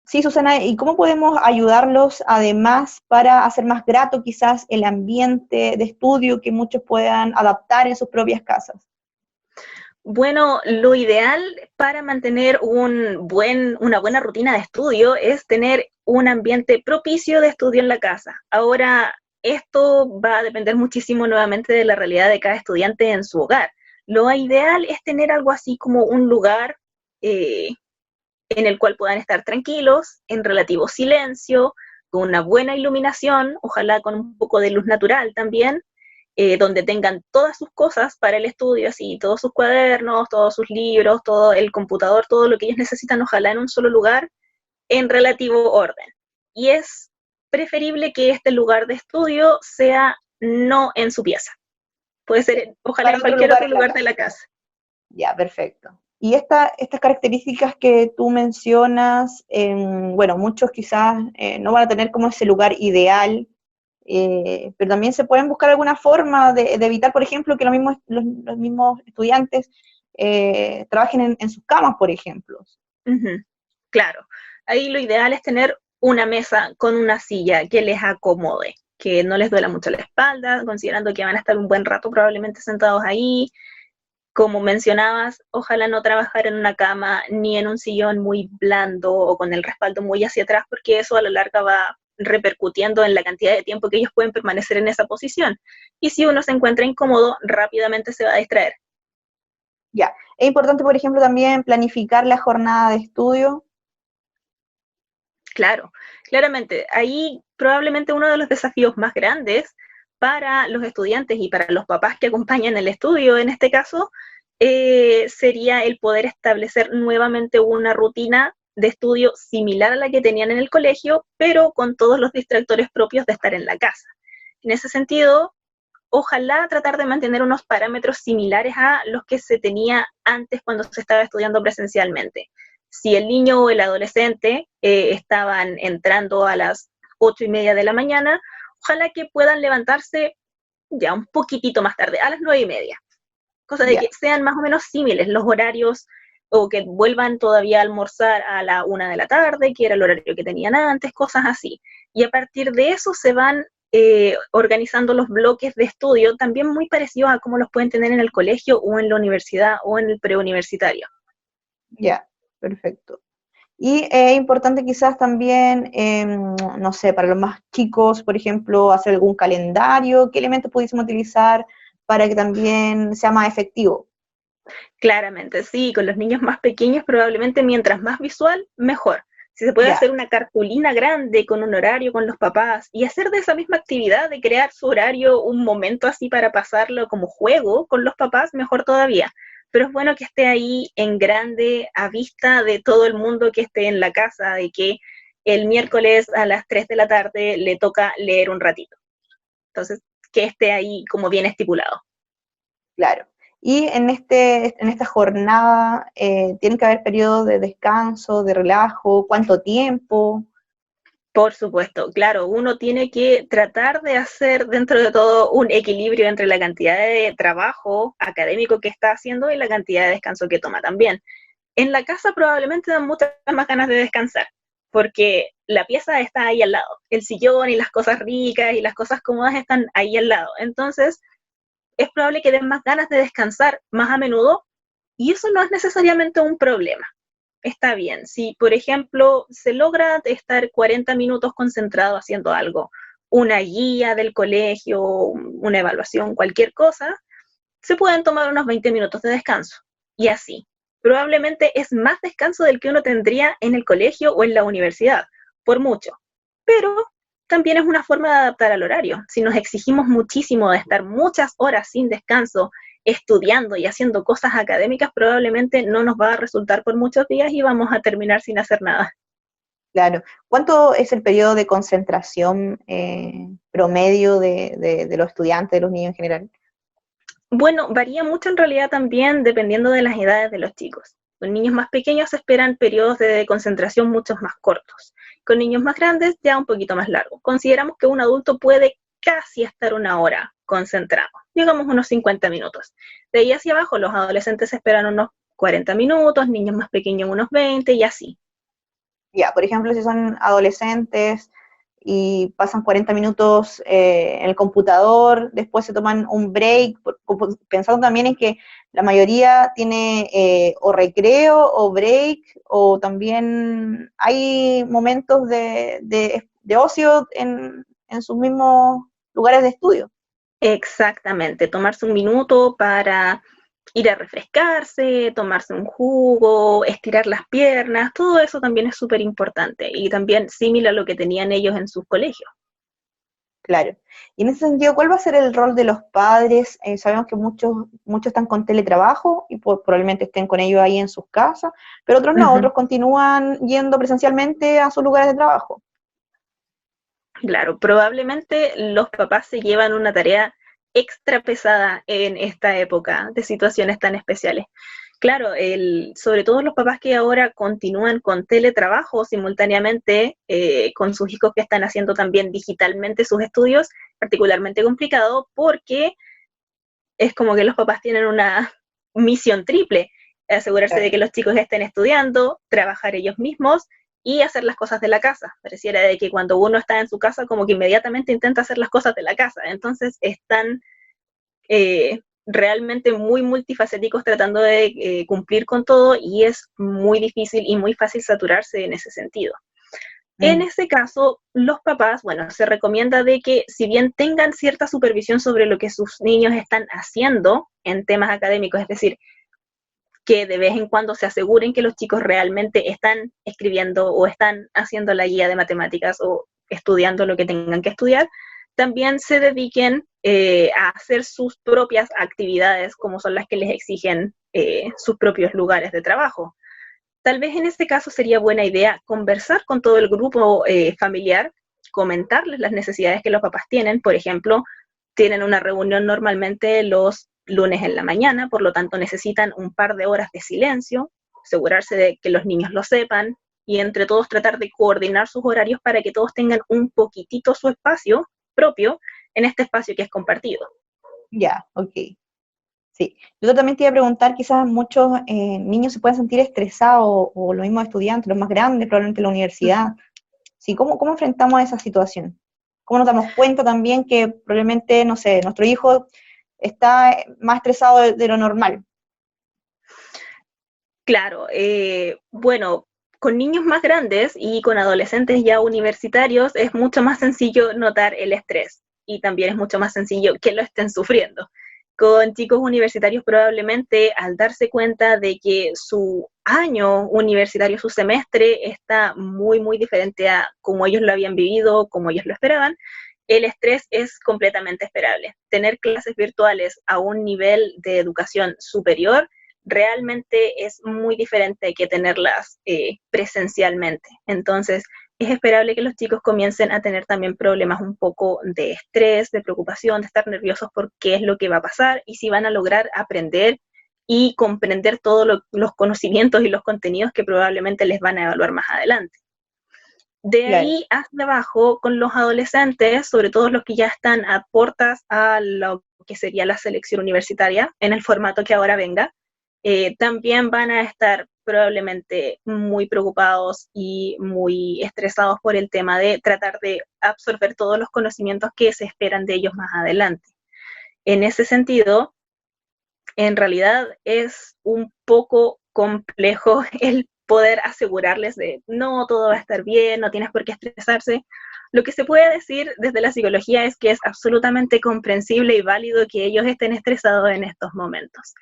Sí, Susana, ¿y cómo podemos ayudarlos además para hacer más grato quizás el ambiente de estudio que muchos puedan adaptar en sus propias casas? Bueno, lo ideal para mantener una buena rutina de estudio es tener un ambiente propicio de estudio en la casa. Ahora, esto va a depender muchísimo nuevamente de la realidad de cada estudiante en su hogar. Lo ideal es tener algo así como un lugar en el cual puedan estar tranquilos, en relativo silencio, con una buena iluminación, ojalá con un poco de luz natural también, donde tengan todas sus cosas para el estudio, así, todos sus cuadernos, todos sus libros, todo el computador, todo lo que ellos necesitan, ojalá en un solo lugar, en relativo orden. Y es preferible que este lugar de estudio sea no en su pieza. Puede ser, ojalá, en cualquier otro lugar de la casa. Ya, perfecto. Y estas características que tú mencionas, bueno, muchos quizás no van a tener como ese lugar ideal, pero también se pueden buscar alguna forma de evitar, por ejemplo, que los mismos estudiantes trabajen en sus camas, por ejemplo. Uh-huh. Claro, ahí lo ideal es tener una mesa con una silla que les acomode, que no les duela mucho la espalda, considerando que van a estar un buen rato probablemente sentados ahí. Como mencionabas, ojalá no trabajar en una cama ni en un sillón muy blando o con el respaldo muy hacia atrás, porque eso a la larga va repercutiendo en la cantidad de tiempo que ellos pueden permanecer en esa posición. Y si uno se encuentra incómodo, rápidamente se va a distraer. Ya, es importante, por ejemplo, también planificar la jornada de estudio. Claro, claramente. Ahí probablemente uno de los desafíos más grandes para los estudiantes y para los papás que acompañan el estudio, en este caso, sería el poder establecer nuevamente una rutina de estudio similar a la que tenían en el colegio, pero con todos los distractores propios de estar en la casa. En ese sentido, ojalá tratar de mantener unos parámetros similares a los que se tenía antes cuando se estaba estudiando presencialmente. Si el niño o el adolescente estaban entrando a las 8:30 de la mañana, ojalá que puedan levantarse ya un poquitito más tarde, a las 9:30. Cosa de que sean más o menos similares los horarios o que vuelvan todavía a almorzar a la 1 de la tarde, que era el horario que tenían antes, cosas así. Y a partir de eso se van organizando los bloques de estudio, también muy parecidos a cómo los pueden tener en el colegio o en la universidad o en el preuniversitario. Ya, perfecto. Y es importante quizás también, no sé, para los más chicos, por ejemplo, hacer algún calendario. ¿Qué elementos pudiésemos utilizar para que también sea más efectivo? Claramente, sí, con los niños más pequeños probablemente mientras más visual, mejor. Si se puede Ya, hacer una cartulina grande con un horario con los papás y hacer de esa misma actividad, de crear su horario, un momento así para pasarlo como juego con los papás, mejor todavía. Pero es bueno que esté ahí en grande, a vista de todo el mundo que esté en la casa, de que el miércoles a las 3 de la tarde le toca leer un ratito. Entonces, que esté ahí como bien estipulado. claro. Y en esta jornada, ¿tienen que haber periodos de descanso, de relajo? ¿Cuánto tiempo? Por supuesto, claro, uno tiene que tratar de hacer dentro de todo un equilibrio entre la cantidad de trabajo académico que está haciendo y la cantidad de descanso que toma también. En la casa probablemente dan muchas más ganas de descansar, porque la pieza está ahí al lado, el sillón y las cosas ricas y las cosas cómodas están ahí al lado. Entonces, es probable que den más ganas de descansar más a menudo y eso no es necesariamente un problema. Está bien. Si, por ejemplo, se logra estar 40 minutos concentrado haciendo algo, una guía del colegio, una evaluación, cualquier cosa, se pueden tomar unos 20 minutos de descanso. Y así. Probablemente es más descanso del que uno tendría en el colegio o en la universidad, por mucho. Pero también es una forma de adaptar al horario. Si nos exigimos muchísimo de estar muchas horas sin descanso, estudiando y haciendo cosas académicas, probablemente no nos va a resultar por muchos días y vamos a terminar sin hacer nada. Claro. ¿Cuánto es el periodo de concentración promedio de los estudiantes, de los niños en general? Bueno, varía mucho en realidad también dependiendo de las edades de los chicos. Con niños más pequeños se esperan periodos de concentración muchos más cortos. Con niños más grandes ya un poquito más largos. Consideramos que un adulto puede casi estar 1 hora concentrado, digamos unos 50 minutos. De ahí hacia abajo los adolescentes esperan unos 40 minutos, niños más pequeños unos 20 y así. Ya, por ejemplo, si son adolescentes y pasan 40 minutos en el computador, después se toman un break, pensando también en que la mayoría tiene o recreo o break, o también hay momentos de ocio en sus mismos lugares de estudio. Exactamente, tomarse un minuto para ir a refrescarse, tomarse un jugo, estirar las piernas, todo eso también es súper importante y también similar a lo que tenían ellos en sus colegios. Claro. Y en ese sentido, ¿cuál va a ser el rol de los padres? Sabemos que muchos están con teletrabajo y probablemente estén con ellos ahí en sus casas, pero otros no, Ujú. otros continúan yendo presencialmente a sus lugares de trabajo. Claro, probablemente los papás se llevan una tarea extra pesada en esta época de situaciones tan especiales. Claro, sobre todo los papás que ahora continúan con teletrabajo simultáneamente con sus hijos que están haciendo también digitalmente sus estudios, particularmente complicado porque es como que los papás tienen una misión triple, asegurarse de Claro. que los chicos estén estudiando, trabajar ellos mismos y hacer las cosas de la casa. Pareciera de que cuando uno está en su casa como que inmediatamente intenta hacer las cosas de la casa, entonces están realmente muy multifacéticos tratando de cumplir con todo y es muy difícil y muy fácil saturarse en ese sentido. En Mm, ese caso, los papás, bueno, se recomienda de que si bien tengan cierta supervisión sobre lo que sus niños están haciendo en temas académicos, es decir, que de vez en cuando se aseguren que los chicos realmente están escribiendo o están haciendo la guía de matemáticas o estudiando lo que tengan que estudiar, también se dediquen a hacer sus propias actividades como son las que les exigen sus propios lugares de trabajo. Tal vez en este caso sería buena idea conversar con todo el grupo familiar, comentarles las necesidades que los papás tienen. Por ejemplo, tienen una reunión normalmente los lunes en la mañana, por lo tanto necesitan un par de horas de silencio, asegurarse de que los niños lo sepan y entre todos tratar de coordinar sus horarios para que todos tengan un poquitito su espacio propio en este espacio que es compartido. ya, ok. Sí, yo también te iba a preguntar, quizás muchos niños se pueden sentir estresados, o los mismos estudiantes, los más grandes, probablemente en la universidad. Sí, ¿cómo enfrentamos esa situación? ¿Cómo nos damos cuenta también que probablemente, no sé, nuestro hijo está más estresado de lo normal? Claro, bueno, con niños más grandes y con adolescentes ya universitarios es mucho más sencillo notar el estrés y también es mucho más sencillo que lo estén sufriendo. Con chicos universitarios probablemente al darse cuenta de que su año universitario, su semestre está muy, muy diferente a como ellos lo habían vivido, como ellos lo esperaban, el estrés es completamente esperable. Tener clases virtuales a un nivel de educación superior realmente es muy diferente que tenerlas presencialmente. Entonces, es esperable que los chicos comiencen a tener también problemas un poco de estrés, de preocupación, de estar nerviosos por qué es lo que va a pasar y si van a lograr aprender y comprender todos los conocimientos y los contenidos que probablemente les van a evaluar más adelante. De Claro. ahí hacia abajo, con los adolescentes, sobre todo los que ya están a puertas a lo que sería la selección universitaria, en el formato que ahora venga, también van a estar probablemente muy preocupados y muy estresados por el tema de tratar de absorber todos los conocimientos que se esperan de ellos más adelante. En ese sentido, en realidad es un poco complejo el poder asegurarles de no, todo va a estar bien, no tienes por qué estresarse. Lo que se puede decir desde la psicología es que es absolutamente comprensible y válido que ellos estén estresados en estos momentos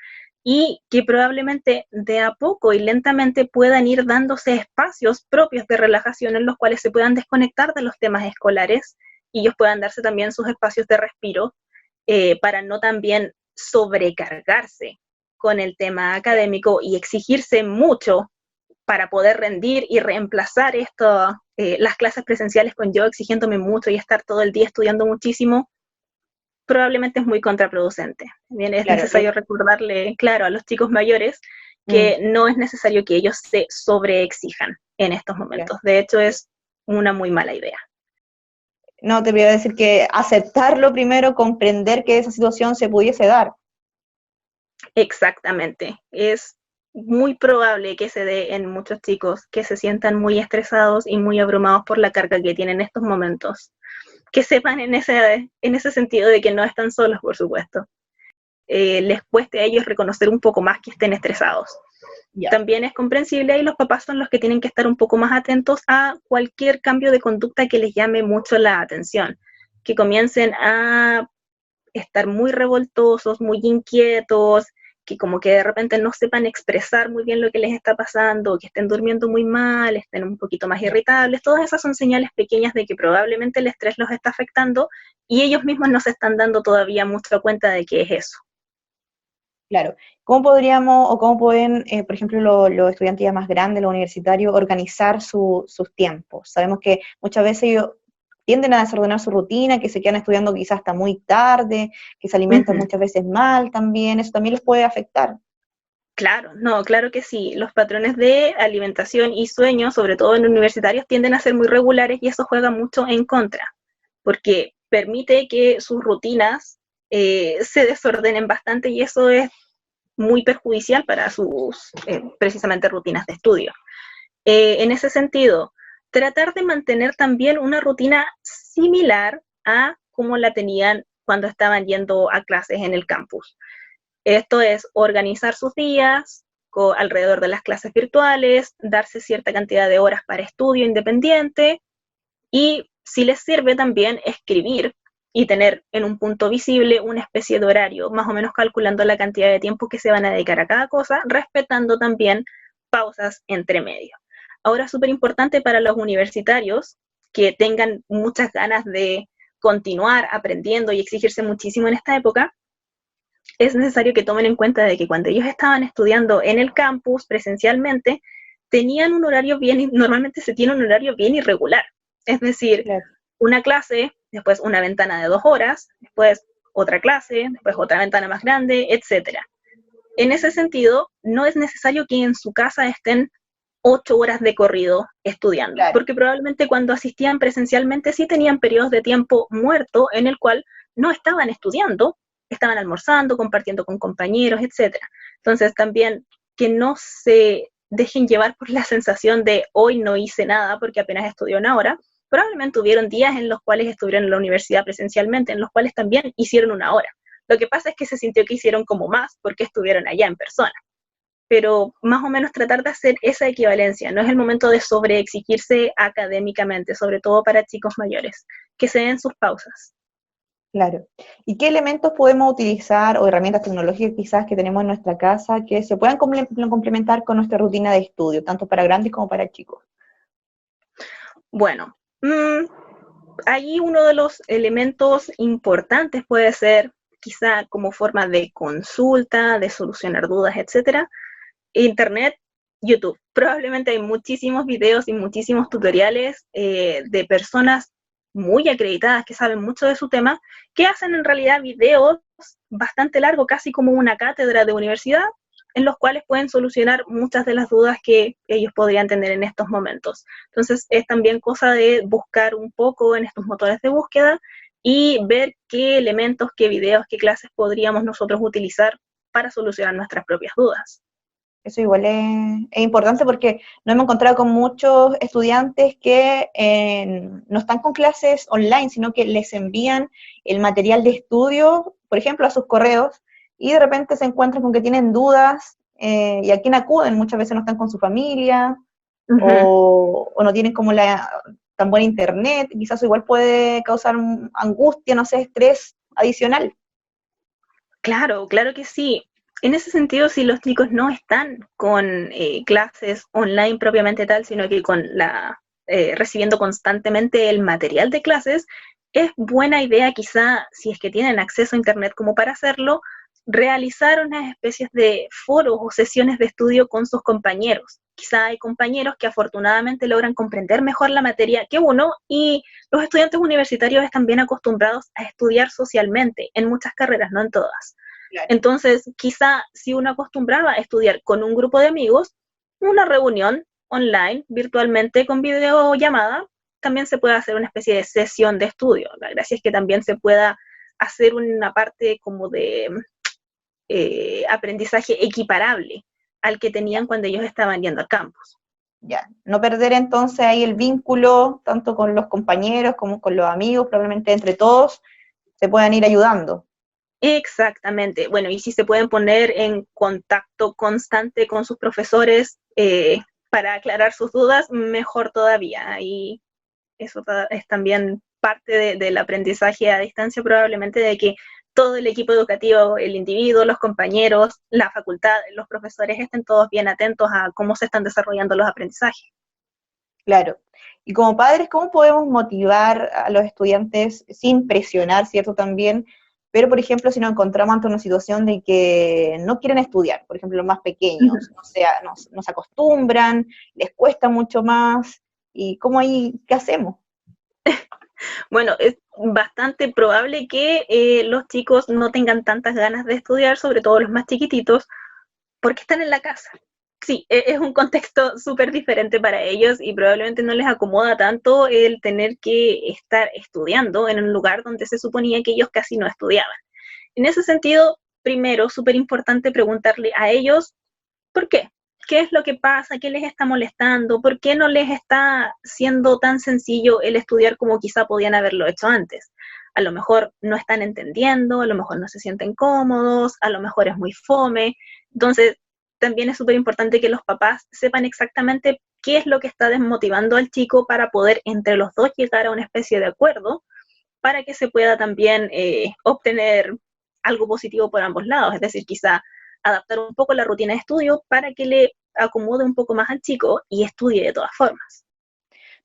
y que probablemente de a poco y lentamente puedan ir dándose espacios propios de relajación en los cuales se puedan desconectar de los temas escolares y ellos puedan darse también sus espacios de respiro para no también sobrecargarse con el tema académico y exigirse mucho para poder rendir y reemplazar esto, las clases presenciales con yo exigiéndome mucho y estar todo el día estudiando muchísimo, probablemente es muy contraproducente. También es Claro, necesario recordarle, claro, a los chicos mayores que no es necesario que ellos se sobreexijan en estos momentos. claro. De hecho, es una muy mala idea. No, te voy a decir que aceptarlo primero, comprender que esa situación se pudiese dar. Exactamente. Es muy probable que se dé en muchos chicos que se sientan muy estresados y muy abrumados por la carga que tienen en estos momentos. Que sepan en ese sentido de que no están solos, por supuesto. Les cueste a ellos reconocer un poco más que estén estresados. Ya. También es comprensible y los papás son los que tienen que estar un poco más atentos a cualquier cambio de conducta que les llame mucho la atención. Que comiencen a estar muy revoltosos, muy inquietos, que como que de repente no sepan expresar muy bien lo que les está pasando, que estén durmiendo muy mal, estén un poquito más irritables, todas esas son señales pequeñas de que probablemente el estrés los está afectando y ellos mismos no se están dando todavía mucha cuenta de qué es eso. Claro. ¿Cómo podríamos, o cómo pueden, por ejemplo, los estudiantes ya más grandes, los universitarios, organizar sus tiempos? Sabemos que muchas veces ellos tienden a desordenar su rutina, que se quedan estudiando quizás hasta muy tarde, que se alimentan muchas veces mal también, eso también les puede afectar. Claro, no, claro que sí. Los patrones de alimentación y sueño, sobre todo en universitarios, tienden a ser muy regulares y eso juega mucho en contra, porque permite que sus rutinas se desordenen bastante y eso es muy perjudicial para sus precisamente rutinas de estudio. En ese sentido, tratar de mantener también una rutina similar a como la tenían cuando estaban yendo a clases en el campus. Esto es organizar sus días alrededor de las clases virtuales, darse cierta cantidad de horas para estudio independiente y, si les sirve, también escribir y tener en un punto visible una especie de horario, más o menos calculando la cantidad de tiempo que se van a dedicar a cada cosa, respetando también pausas entre medio. Ahora, súper importante para los universitarios que tengan muchas ganas de continuar aprendiendo y exigirse muchísimo en esta época, es necesario que tomen en cuenta de que cuando ellos estaban estudiando en el campus presencialmente, tenían un horario normalmente se tiene un horario bien irregular. Es decir, Claro. una clase, después una ventana de 2 horas, después otra clase, después otra ventana más grande, etc. En ese sentido, no es necesario que en su casa estén 8 horas de corrido estudiando, Claro. porque probablemente cuando asistían presencialmente sí tenían periodos de tiempo muerto en el cual no estaban estudiando, estaban almorzando, compartiendo con compañeros, etcétera. Entonces también que no se dejen llevar por la sensación de hoy no hice nada porque apenas estudié una hora. Probablemente hubieron días en los cuales estuvieron en la universidad presencialmente, en los cuales también hicieron una hora. Lo que pasa es que se sintió que hicieron como más porque estuvieron allá en persona. Pero más o menos tratar de hacer esa equivalencia. No es el momento de sobreexigirse académicamente, sobre todo para chicos mayores, que se den sus pausas. Claro. ¿Y qué elementos podemos utilizar o herramientas tecnológicas quizás que tenemos en nuestra casa que se puedan complementar con nuestra rutina de estudio, tanto para grandes como para chicos? Bueno, ahí uno de los elementos importantes puede ser quizá como forma de consulta, de solucionar dudas, etcétera, Internet, YouTube. Probablemente hay muchísimos videos y muchísimos tutoriales de personas muy acreditadas que saben mucho de su tema, que hacen en realidad videos bastante largos, casi como una cátedra de universidad, en los cuales pueden solucionar muchas de las dudas que ellos podrían tener en estos momentos. Entonces es también cosa de buscar un poco en estos motores de búsqueda y ver qué elementos, qué videos, qué clases podríamos nosotros utilizar para solucionar nuestras propias dudas. Eso igual es importante porque nos hemos encontrado con muchos estudiantes que no están con clases online, sino que les envían el material de estudio, por ejemplo, a sus correos, y de repente se encuentran con que tienen dudas, y a quién acuden, muchas veces no están con su familia, o no tienen como tan buena internet, quizás eso igual puede causar angustia, no sé, estrés adicional. Claro, claro que sí. En ese sentido, si los chicos no están con clases online propiamente tal, sino que recibiendo constantemente el material de clases, es buena idea quizá, si es que tienen acceso a internet como para hacerlo, realizar unas especies de foros o sesiones de estudio con sus compañeros. Quizá hay compañeros que afortunadamente logran comprender mejor la materia que uno, y los estudiantes universitarios están bien acostumbrados a estudiar socialmente en muchas carreras, no en todas. Claro. Entonces, quizá si uno acostumbraba a estudiar con un grupo de amigos, una reunión online, virtualmente, con videollamada, también se puede hacer una especie de sesión de estudio. La gracia es que también se pueda hacer una parte como de aprendizaje equiparable al que tenían cuando ellos estaban yendo al campus. Ya, no perder entonces ahí el vínculo, tanto con los compañeros como con los amigos, probablemente entre todos se puedan ir ayudando. Exactamente. Bueno, y si se pueden poner en contacto constante con sus profesores para aclarar sus dudas, mejor todavía. Y eso es también parte del aprendizaje a distancia, probablemente, de que todo el equipo educativo, el individuo, los compañeros, la facultad, los profesores estén todos bien atentos a cómo se están desarrollando los aprendizajes. Claro. Y como padres, ¿cómo podemos motivar a los estudiantes sin presionar, cierto, también? Pero, por ejemplo, si nos encontramos ante una situación de que no quieren estudiar, por ejemplo, los más pequeños, o sea, no se acostumbran, les cuesta mucho más, ¿y cómo ahí, qué hacemos? Bueno, es bastante probable que los chicos no tengan tantas ganas de estudiar, sobre todo los más chiquititos, porque están en la casa. Sí, es un contexto súper diferente para ellos y probablemente no les acomoda tanto el tener que estar estudiando en un lugar donde se suponía que ellos casi no estudiaban. En ese sentido, primero, súper importante preguntarle a ellos ¿por qué? ¿Qué es lo que pasa? ¿Qué les está molestando? ¿Por qué no les está siendo tan sencillo el estudiar como quizá podían haberlo hecho antes? A lo mejor no están entendiendo, a lo mejor no se sienten cómodos, a lo mejor es muy fome. Entonces, también es súper importante que los papás sepan exactamente qué es lo que está desmotivando al chico para poder entre los dos llegar a una especie de acuerdo para que se pueda también obtener algo positivo por ambos lados. Es decir, quizá adaptar un poco la rutina de estudio para que le acomode un poco más al chico y estudie de todas formas.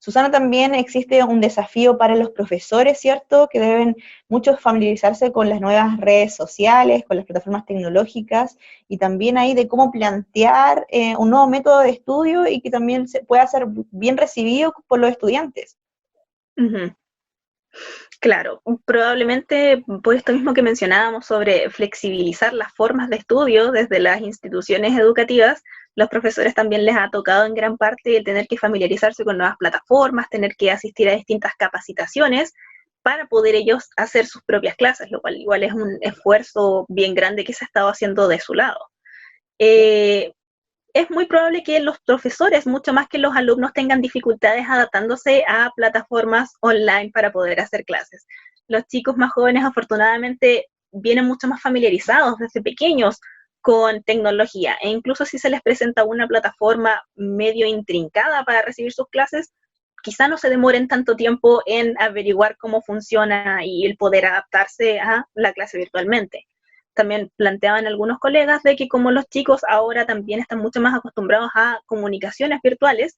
Susana, también existe un desafío para los profesores, ¿cierto? Que deben muchos familiarizarse con las nuevas redes sociales, con las plataformas tecnológicas, y también ahí de cómo plantear un nuevo método de estudio y que también pueda ser bien recibido por los estudiantes. Uh-huh. Claro, probablemente por esto mismo que mencionábamos sobre flexibilizar las formas de estudio desde las instituciones educativas, los profesores también les ha tocado en gran parte el tener que familiarizarse con nuevas plataformas, tener que asistir a distintas capacitaciones para poder ellos hacer sus propias clases, lo cual igual es un esfuerzo bien grande que se ha estado haciendo de su lado. Es muy probable que los profesores, mucho más que los alumnos, tengan dificultades adaptándose a plataformas online para poder hacer clases. Los chicos más jóvenes, afortunadamente, vienen mucho más familiarizados desde pequeños con tecnología, e incluso si se les presenta una plataforma medio intrincada para recibir sus clases, quizá no se demoren tanto tiempo en averiguar cómo funciona y el poder adaptarse a la clase virtualmente. También planteaban algunos colegas de que como los chicos ahora también están mucho más acostumbrados a comunicaciones virtuales,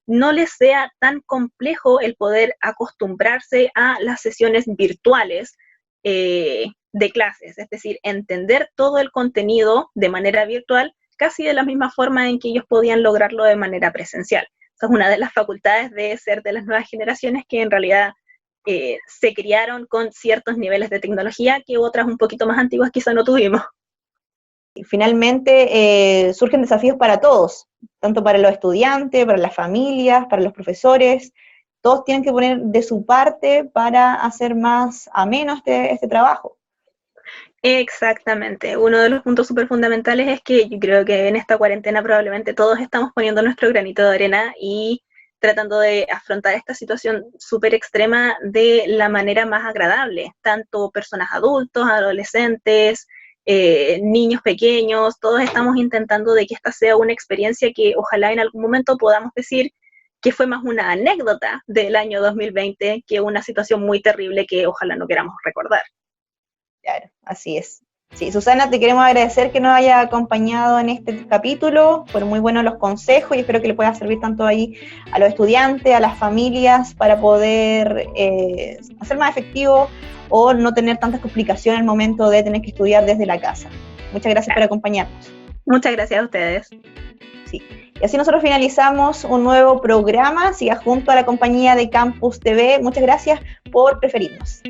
no les sea tan complejo el poder acostumbrarse a las sesiones virtuales de clases, es decir, entender todo el contenido de manera virtual casi de la misma forma en que ellos podían lograrlo de manera presencial. Esa es una de las facultades de ser de las nuevas generaciones que en realidad se criaron con ciertos niveles de tecnología que otras un poquito más antiguas quizá no tuvimos. Finalmente surgen desafíos para todos, tanto para los estudiantes, para las familias, para los profesores. Todos tienen que poner de su parte para hacer más ameno este trabajo. Exactamente. Uno de los puntos súper fundamentales es que yo creo que en esta cuarentena probablemente todos estamos poniendo nuestro granito de arena y tratando de afrontar esta situación súper extrema de la manera más agradable, tanto personas adultos, adolescentes, niños pequeños, todos estamos intentando de que esta sea una experiencia que ojalá en algún momento podamos decir que fue más una anécdota del año 2020 que una situación muy terrible que ojalá no queramos recordar. Claro, así es. Sí, Susana, te queremos agradecer que nos haya acompañado en este capítulo, fueron muy buenos los consejos y espero que le pueda servir tanto ahí a los estudiantes, a las familias, para poder hacer más efectivo o no tener tantas complicaciones al momento de tener que estudiar desde la casa. Muchas gracias por acompañarnos. Muchas gracias a ustedes. Sí. Y así nosotros finalizamos un nuevo programa. Siga junto a la compañía de Campus TV. Muchas gracias por preferirnos.